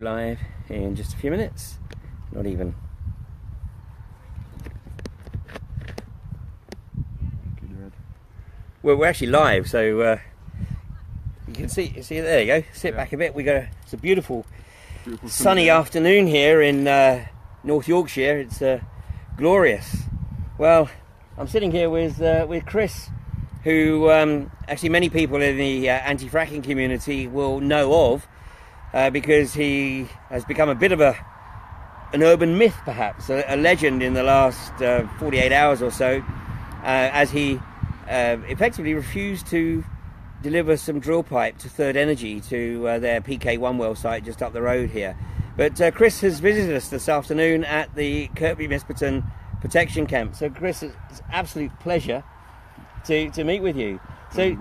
Live in just a few minutes. Not even. Well, we're actually live, so you can see. There you go. Sit back a bit. It's a beautiful sunny afternoon here in North Yorkshire. It's glorious. Well, I'm sitting here with Chris, who actually many people in the anti-fracking community will know of, because he has become a bit of an urban myth, perhaps a legend in the last 48 hours or so, as he effectively refused to deliver some drill pipe to Third Energy to their PK1 well site just up the road here. But Chris has visited us this afternoon at the Kirby Misperton protection camp. So Chris, it's an absolute pleasure to meet with you. So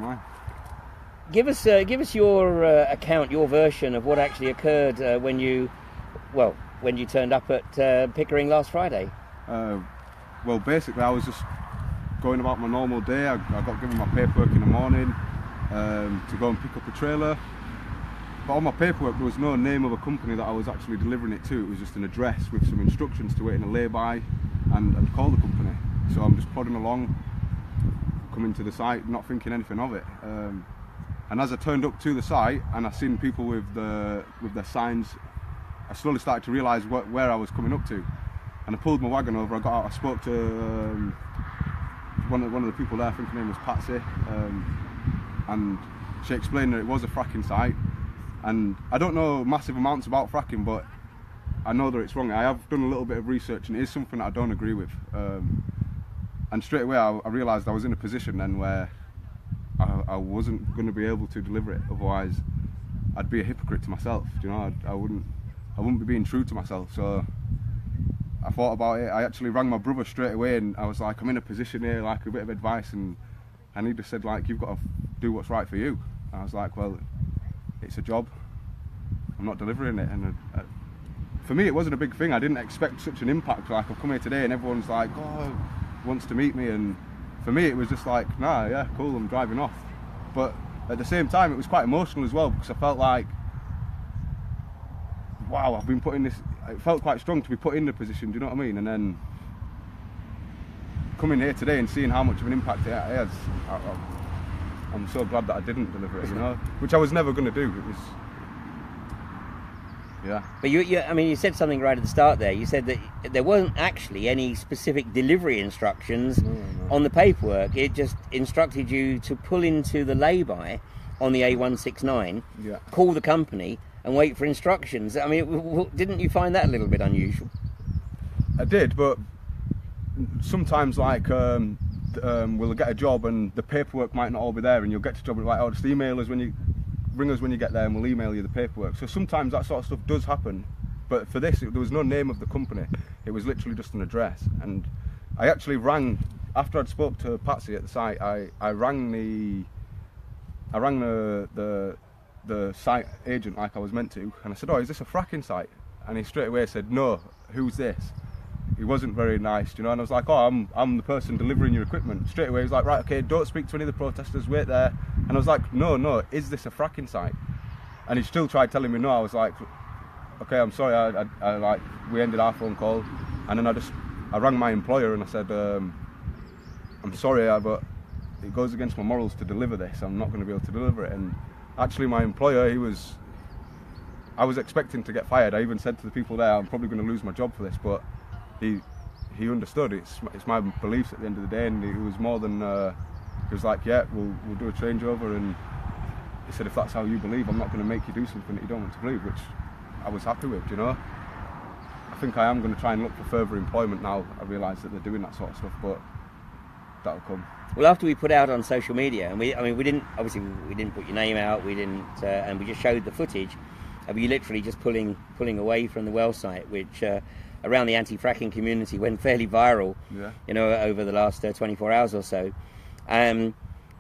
give us your account, your version of what actually occurred when you turned up at Pickering last Friday. Well, basically I was just going about my normal day. I got given my paperwork in the morning to go and pick up a trailer. But on my paperwork there was no name of a company that I was actually delivering it to. It was just an address with some instructions to wait in a lay-by and call the company. So I'm just plodding along, coming to the site, not thinking anything of it. And as I turned up to the site and I seen people with their signs, I slowly started to realise where I was coming up to. And I pulled my wagon over. I got out. I spoke to one of the people there. I think her name was Patsy, and she explained that it was a fracking site. And I don't know massive amounts about fracking, but I know that it's wrong. I have done a little bit of research, and it is something that I don't agree with. And straight away, I realised I was in a position then where I wasn't going to be able to deliver it. Otherwise, I'd be a hypocrite to myself. You know, I wouldn't be being true to myself. So I thought about it. I actually rang my brother straight away, and I was like, I'm in a position here, like a bit of advice, and he just said, like, you've got to do what's right for you. And I was like, well, it's a job. I'm not delivering it. And for me, it wasn't a big thing. I didn't expect such an impact. Like, I've come here today and everyone's like, oh, wants to meet me. And for me, it was just like, nah, yeah, cool, I'm driving off. But at the same time, it was quite emotional as well, because I felt like, wow, I've been put in this. It felt quite strong to be put in the position, do you know what I mean? And then coming here today and seeing how much of an impact it has, I'm so glad that I didn't deliver it, you know, which I was never going to do. It was, yeah. But you said something right at the start there. You said that there wasn't actually any specific delivery instructions on the paperwork. It just instructed you to pull into the lay-by on the A169, call the company, and wait for instructions. I mean, didn't you find that a little bit unusual? I did, but sometimes, like, we'll get a job and the paperwork might not all be there, and you'll get to job and like, oh, just email us ring us when you get there, and we'll email you the paperwork. So sometimes that sort of stuff does happen, but for this, there was no name of the company. It was literally just an address. And I actually rang after I'd spoke to Patsy at the site. I rang the site agent like I was meant to, and I said, oh, is this a fracking site? And he straight away said, no, who's this? He wasn't very nice, you know, and I was like, oh, I'm the person delivering your equipment. Straight away he was like, right, okay, don't speak to any of the protesters, wait there. And I was like, no, is this a fracking site? And he still tried telling me no. I was like, okay, I'm sorry, I like, we ended our phone call, and then I rang my employer and I said, I'm sorry, but it goes against my morals to deliver this. I'm not going to be able to deliver it. And actually my employer, I was expecting to get fired. I even said to the people there, I'm probably going to lose my job for this, but he understood. It's my beliefs at the end of the day, and it was more than he was like, yeah, we'll do a changeover. And he said, if that's how you believe, I'm not going to make you do something that you don't want to believe, which I was happy with, you know. I think I am going to try and look for further employment now. I realise that they're doing that sort of stuff, but that'll come. Well, after we put out on social media, and we didn't put your name out, and we just showed the footage of you literally just pulling away from the well site, which around the anti-fracking community went fairly viral, you know, over the last 24 hours or so. And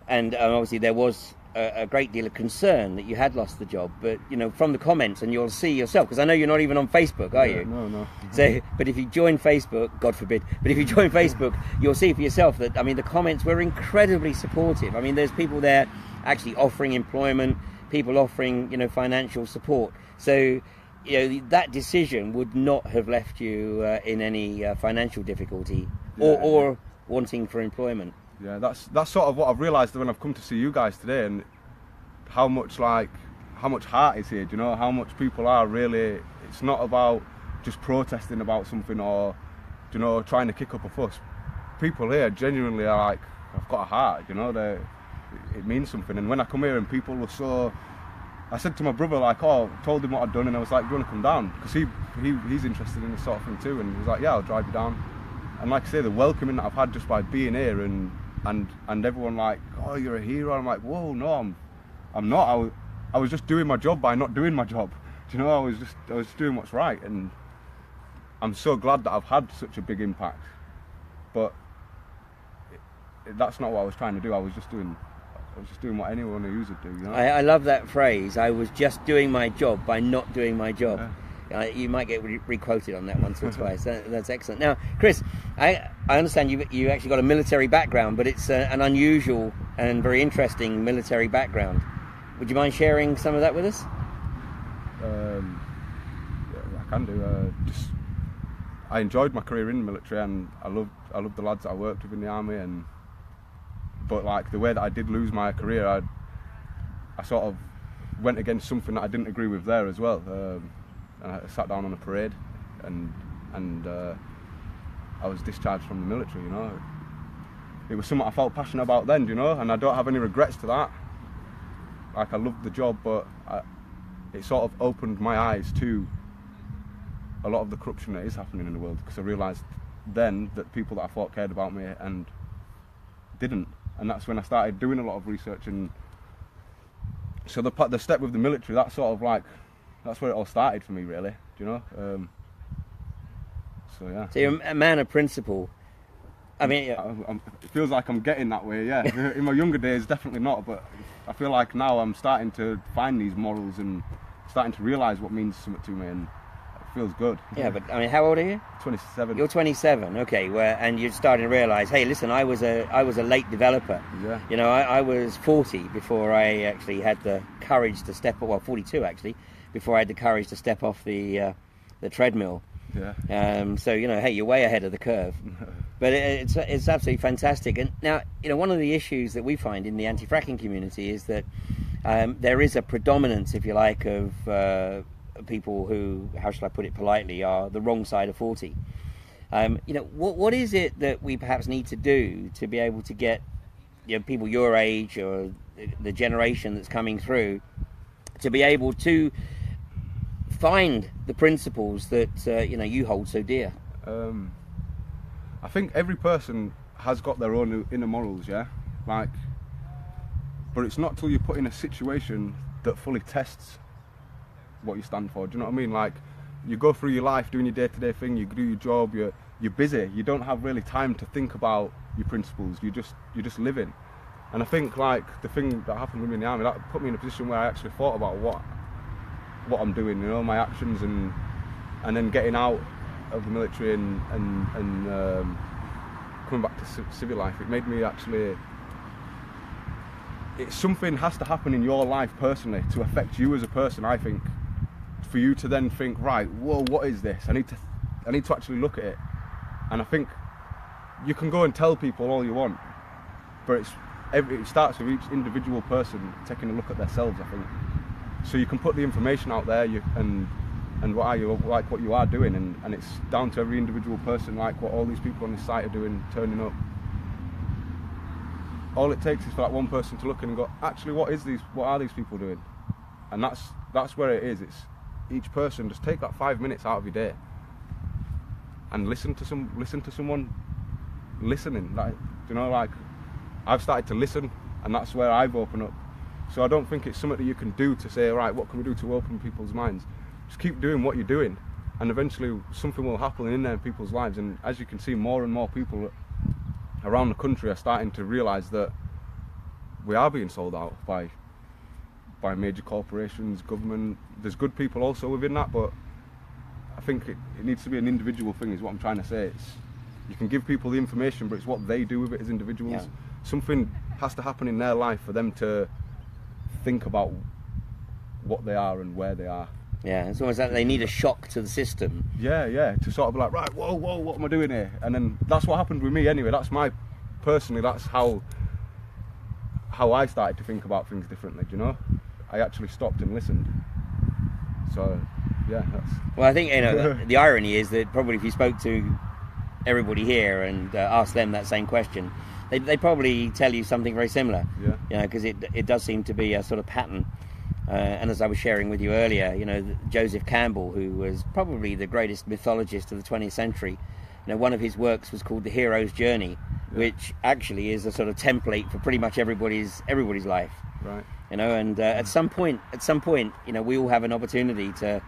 obviously there was a great deal of concern that you had lost the job, but you know, from the comments, and you'll see yourself, because I know you're not even on Facebook, are you? No. So, but if you join Facebook, God forbid, but if you join Facebook, you'll see for yourself that, I mean, the comments were incredibly supportive. I mean, there's people there actually offering employment, people offering, you know, financial support. So that decision would not have left you in any financial difficulty Yeah, or wanting for employment. Yeah, that's sort of what I've realised when I've come to see you guys today, and how much heart is here. Do you know how much people are really? It's not about just protesting about something or, you know, trying to kick up a fuss. People here genuinely are like, I've got a heart. You know, it means something. And when I come here and people were so, I said to my brother, like, told him what I'd done, and I was like, do you want to come down? Because he's interested in this sort of thing too, and he was like, yeah, I'll drive you down. And like I say, the welcoming that I've had just by being here, and everyone like, oh, you're a hero. I'm like, whoa, no, I'm not. I was just doing my job by not doing my job. Do you know, I was just doing what's right, and I'm so glad that I've had such a big impact. But that's not what I was trying to do. I was just doing what anyone who used would do. You know? I love that phrase. I was just doing my job by not doing my job. Yeah. You might get re-quoted on that once or twice. That's excellent. Now, Chris, I understand you actually got a military background, but it's an unusual and very interesting military background. Would you mind sharing some of that with us? Yeah, I can do. I enjoyed my career in the military, and I loved the lads that I worked with in the army. But like the way that I did lose my career, I sort of went against something that I didn't agree with there as well. And I sat down on a parade, and I was discharged from the military. You know, it was something I felt passionate about then. You know, and I don't have any regrets to that. Like, I loved the job, but it sort of opened my eyes to a lot of the corruption that is happening in the world, because I realised then that people that I thought cared about me and didn't. And that's when I started doing a lot of research. And so the step with the military, that's sort of like, that's where it all started for me, really. Do you know? So yeah. So you're a man of principle. I mean, it feels like I'm getting that way. Yeah. In my younger days, definitely not. But I feel like now I'm starting to find these morals and starting to realise what means something to me, and it feels good. Yeah, but I mean, how old are you? 27. You're 27. Okay. And you're starting to realise, hey, listen, I was a late developer. Yeah. You know, I was 40 before I actually had the courage to step. Well, 42 actually, before I had the courage to step off the treadmill. Yeah. So, you know, hey, you're way ahead of the curve. But it's absolutely fantastic. And now, you know, one of the issues that we find in the anti-fracking community is that there is a predominance, if you like, of people who, how shall I put it politely, are the wrong side of 40. You know, what is it that we perhaps need to do to be able to get, you know, people your age or the generation that's coming through to be able to find the principles that you know, you hold so dear? I think every person has got their own inner morals, yeah, like, but it's not till you're put in a situation that fully tests what you stand for. Do you know what I mean? Like, you go through your life doing your day-to-day thing, you do your job, you're busy, you don't have really time to think about your principles. You're just living. And I think, like, the thing that happened with me in the army, that put me in a position where I actually thought about what I'm doing, you know, my actions, and then getting out of the military and coming back to civil life. It made me actually, something has to happen in your life personally to affect you as a person, I think, for you to then think, right, whoa, what is this? I need to actually look at it. And I think you can go and tell people all you want, but it starts with each individual person taking a look at themselves, I think. So you can put the information out there, and what you are doing, and it's down to every individual person, like what all these people on this site are doing, turning up. All it takes is for that one person to look in and go, actually, what are these people doing? And that's where it is. It's each person, just take that 5 minutes out of your day and listen to someone listening. Like, you know, like, I've started to listen, and that's where I've opened up. So I don't think it's something that you can do to say, right, what can we do to open people's minds? Just keep doing what you're doing, and eventually something will happen in there in people's lives. And as you can see, more and more people around the country are starting to realise that we are being sold out by major corporations, government. There's good people also within that, but I think it needs to be an individual thing, is what I'm trying to say. You can give people the information, but it's what they do with it as individuals. Yeah. Something has to happen in their life for them to think about what they are and where they are. Yeah, it's almost like they need a shock to the system. Yeah, to sort of be like, right, whoa, what am I doing here? And then that's what happened with me anyway. That's how I started to think about things differently, you know? I actually stopped and listened. So, yeah, that's... Well, I think, the irony is that probably if you spoke to everybody here and asked them that same question, they'd probably tell you something very similar. Yeah. Because it does seem to be a sort of pattern. And as I was sharing with you earlier, Joseph Campbell, who was probably the greatest mythologist of the 20th century, one of his works was called The Hero's Journey, which actually is a sort of template for pretty much everybody's life. Right. And at some point, we all have an opportunity to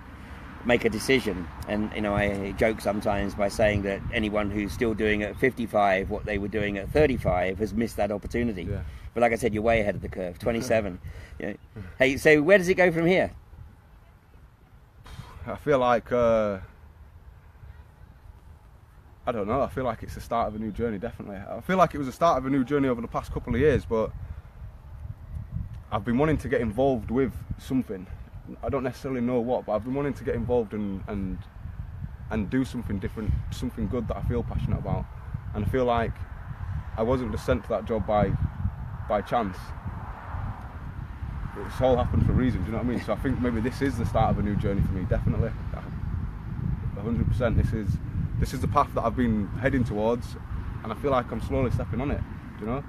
make a decision. And I joke sometimes by saying that anyone who's still doing at 55 what they were doing at 35 has missed that opportunity. Yeah. But like I said, you're way ahead of the curve. 27. Hey, so where does it go from here? I feel like I don't know. I feel like it's the start of a new journey. Definitely. I feel like it was the start of a new journey over the past couple of years, but I've been wanting to get involved with something. I don't necessarily know what, but I've been wanting to get involved and do something different, something good that I feel passionate about. And I feel like I wasn't just sent to that job by chance. It's all happened for a reason, do you know what I mean? So I think maybe this is the start of a new journey for me, definitely. 100%. This is the path that I've been heading towards, and I feel like I'm slowly stepping on it, do you know?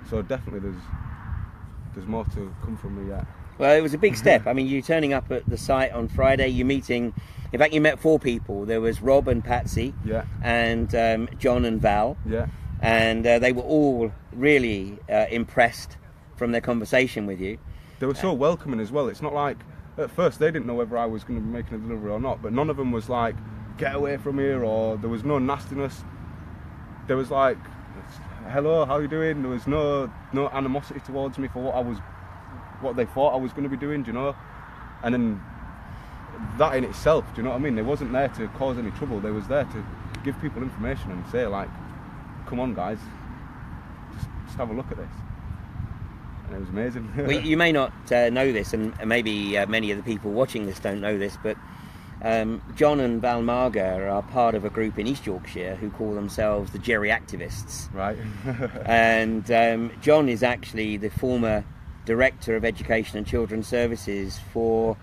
So definitely there's more to come from me yet. Well, it was a big step. I mean, you turning up at the site on Friday, you met 4 people. There was Rob and Patsy, and John and Val, and they were all really impressed from their conversation with you. They were so welcoming as well. It's not like, at first they didn't know whether I was going to be making a delivery or not, but none of them was like, get away from here, or there was no nastiness. There was like, hello, how are you doing? There was no animosity towards me for what they thought I was going to be doing, do you know? And then that in itself, do you know what I mean? They wasn't there to cause any trouble. They was there to give people information and say like, come on guys, just have a look at this. And it was amazing. Well, you may not know this, and maybe many of the people watching this don't know this, but John and Val Marga are part of a group in East Yorkshire who call themselves the Jerry Activists. Right. And John is actually the former Director of Education and Children's Services for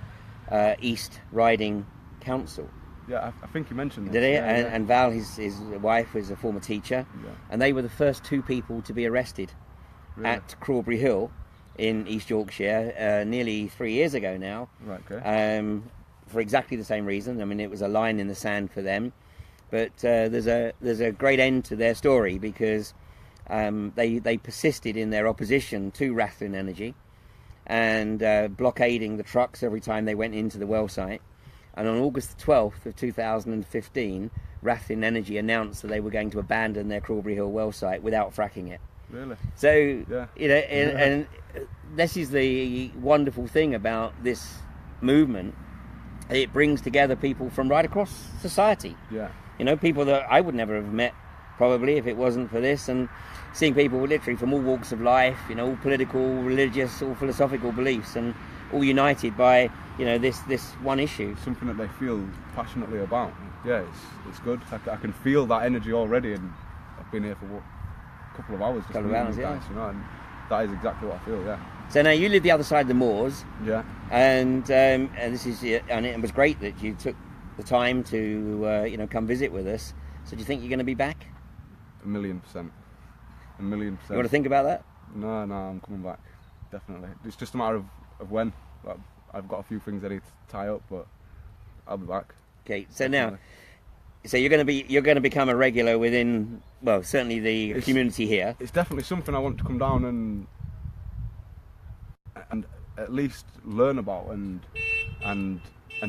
East Riding Council. Yeah, I think you mentioned that. Did he? Yeah, and Val, his wife, was a former teacher, and they were the first 2 people to be arrested at Crawberry Hill in East Yorkshire nearly 3 years ago now. Right, okay. For exactly the same reason. I mean, it was a line in the sand for them, but there's a great end to their story because they persisted in their opposition to Rathlin Energy and blockading the trucks every time they went into the well site. And on August the 12th of 2015, Rathlin Energy announced that they were going to abandon their Crawberry Hill well site without fracking it. Really? So, and this is the wonderful thing about this movement. It brings together people from right across society. Yeah. People that I would never have met probably if it wasn't for this, and seeing people literally from all walks of life, all political, religious, all philosophical beliefs, and all united by, this one issue. Something that they feel passionately about. Yeah, it's good. I can feel that energy already, and I've been here for a couple of hours. Couple of hours, guys, and that is exactly what I feel, yeah. So now you live the other side of the moors. Yeah. And this is, and it was great that you took the time to, come visit with us. So do you think you're going to be back? 1,000,000%. 1,000,000%. You want to think about that? No, I'm coming back. Definitely. It's just a matter of when. I've got a few things I need to tie up, but I'll be back. Okay. So definitely. So you're going to become a regular within, well, certainly the community here. It's definitely something I want to come down and at least learn about and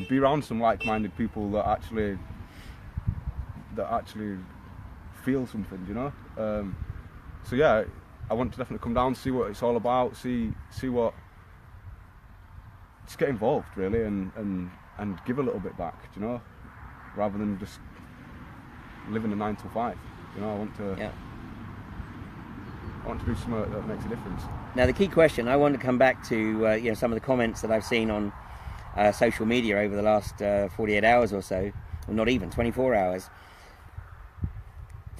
be around some like-minded people that actually feel something, so yeah, I want to definitely come down, see what it's all about, see what, just get involved really and give a little bit back, rather than just living a 9 to 5. I want to do something that makes a difference. Now the key question, I want to come back to some of the comments that I've seen on social media over the last 48 hours or so, or not even 24 hours.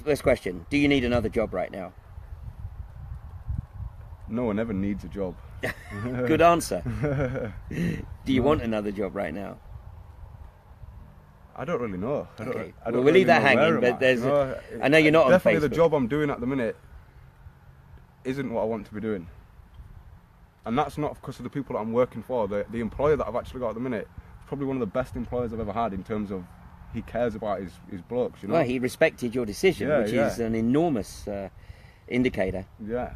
First question: do you need another job right now? No one ever needs a job. Good answer. Do you want another job right now? I don't really know. Okay. I don't we'll really leave that know hanging, but there's... I know you're not on Facebook. Definitely the job I'm doing at the minute isn't what I want to be doing. And that's not because of the people that I'm working for. The employer that I've actually got at the minute is probably one of the best employers I've ever had in terms of he cares about his blokes, you know? Well, he respected your decision, which is an enormous indicator. Yeah.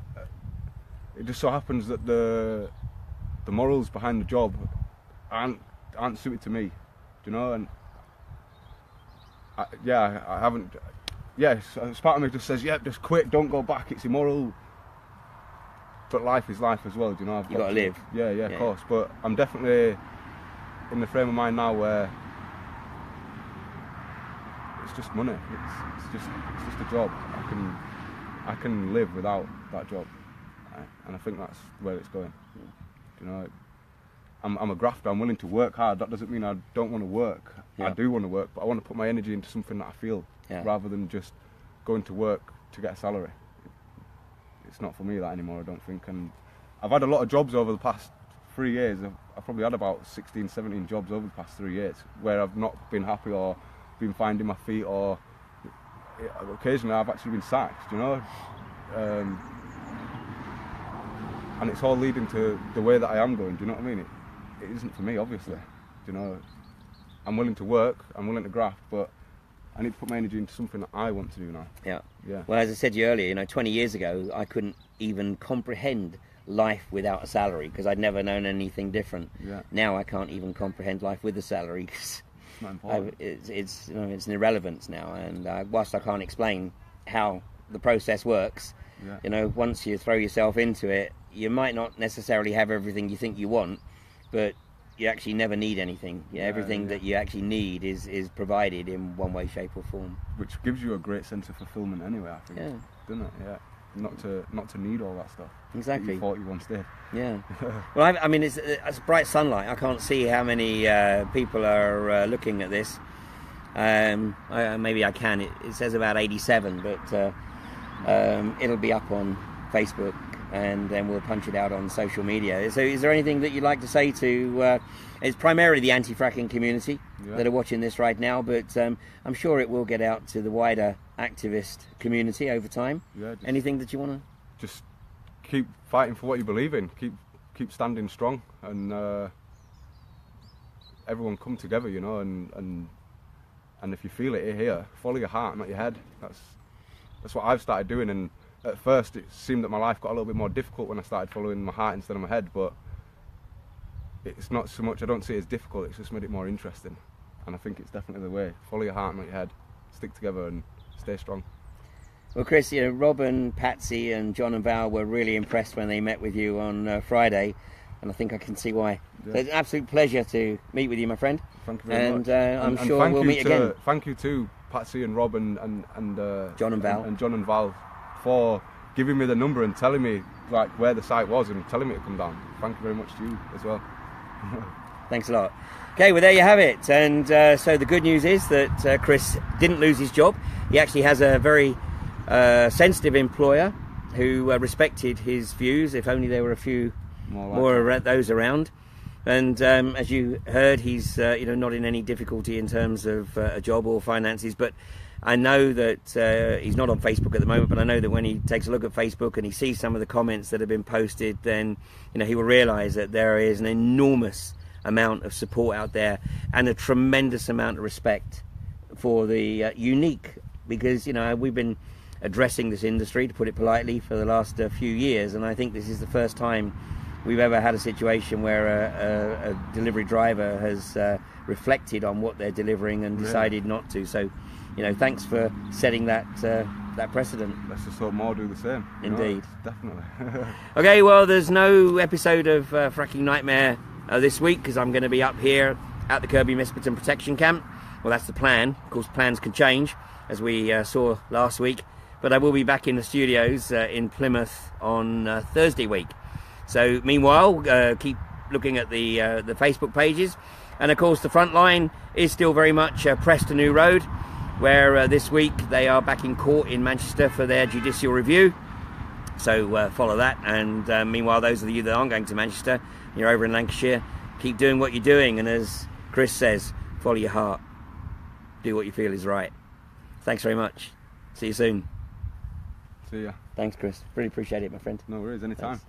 It just so happens that the morals behind the job aren't suited to me, do you know? And I haven't. Yes, part of me just says, just quit, don't go back. It's immoral. But life is life as well, do you know? You've got to live. Yeah, of course. But I'm definitely in the frame of mind now where it's just money. It's just a job. I can live without that job. And I think that's where it's going. You know, I'm a grafter. I'm willing to work hard. That doesn't mean I don't want to work. I do want to work, but I want to put my energy into something that I feel, rather than just going to work to get a salary. It's not for me that anymore, I don't think. And I've had a lot of jobs over the past 3 years. I've probably had about 16, 17 jobs over the past 3 years where I've not been happy or been finding my feet, or occasionally I've actually been sacked, you know. And it's all leading to the way that I am going, do you know what I mean? It isn't for me, obviously. Do you know, I'm willing to work, I'm willing to graft, but I need to put my energy into something that I want to do now. Yeah. Well, as I said to you earlier, 20 years ago, I couldn't even comprehend life without a salary because I'd never known anything different. Yeah. Now I can't even comprehend life with a salary because it's not important. It's an irrelevance now. And whilst I can't explain how the process works, once you throw yourself into it, you might not necessarily have everything you think you want, but you actually never need anything. Everything that you actually need is provided in one way, shape or form. Which gives you a great sense of fulfillment anyway, I think. Doesn't it? Yeah. Not to need all that stuff. Exactly. That you thought you once did. Yeah. Well, I mean, it's bright sunlight. I can't see how many people are looking at this. Maybe I can. It says about 87, but it'll be up on Facebook, and then we'll punch it out on social media. So is there anything that you'd like to say to... it's primarily the anti-fracking community that are watching this right now, but I'm sure it will get out to the wider activist community over time. Anything that you want to... Just keep fighting for what you believe in. Keep standing strong, and everyone come together, and if you feel it here, follow your heart, not your head. That's what I've started doing, and at first it seemed that my life got a little bit more difficult when I started following my heart instead of my head, but it's not so much, I don't see it as difficult, it's just made it more interesting. And I think it's definitely the way. Follow your heart, not your head. Stick together and stay strong. Well, Chris, Rob and Patsy and John and Val were really impressed when they met with you on Friday, and I think I can see why. So it's an absolute pleasure to meet with you, my friend. Thank you very much. I'm sure we'll meet again. Thank you to Patsy and Rob and John and Val. And John and Val for giving me the number and telling me where the site was and telling me to come down. Thank you very much to you as well. Thanks a lot. Okay, well there you have it. And so the good news is that Chris didn't lose his job. He actually has a very sensitive employer who respected his views, if only there were a few more of those around. And as you heard, he's not in any difficulty in terms of a job or finances, but I know that he's not on Facebook at the moment, but I know that when he takes a look at Facebook and he sees some of the comments that have been posted, then he will realise that there is an enormous amount of support out there and a tremendous amount of respect for the unique, because we've been addressing this industry, to put it politely, for the last few years, and I think this is the first time we've ever had a situation where a delivery driver has reflected on what they're delivering and decided not to. So, thanks for setting that precedent. Let's just hope more do the same. Indeed. Definitely. Okay, well, there's no episode of Fracking Nightmare this week because I'm going to be up here at the Kirby Misperton Protection Camp. Well, that's the plan. Of course, plans can change, as we saw last week. But I will be back in the studios in Plymouth on Thursday week. So, meanwhile, keep looking at the Facebook pages. And of course, the front line is still very much Preston New Road, where this week they are back in court in Manchester for their judicial review. So follow that. And meanwhile, those of you that aren't going to Manchester, you're over in Lancashire, keep doing what you're doing. And as Chris says, follow your heart. Do what you feel is right. Thanks very much. See you soon. See ya. Thanks, Chris. Really appreciate it, my friend. No worries, anytime.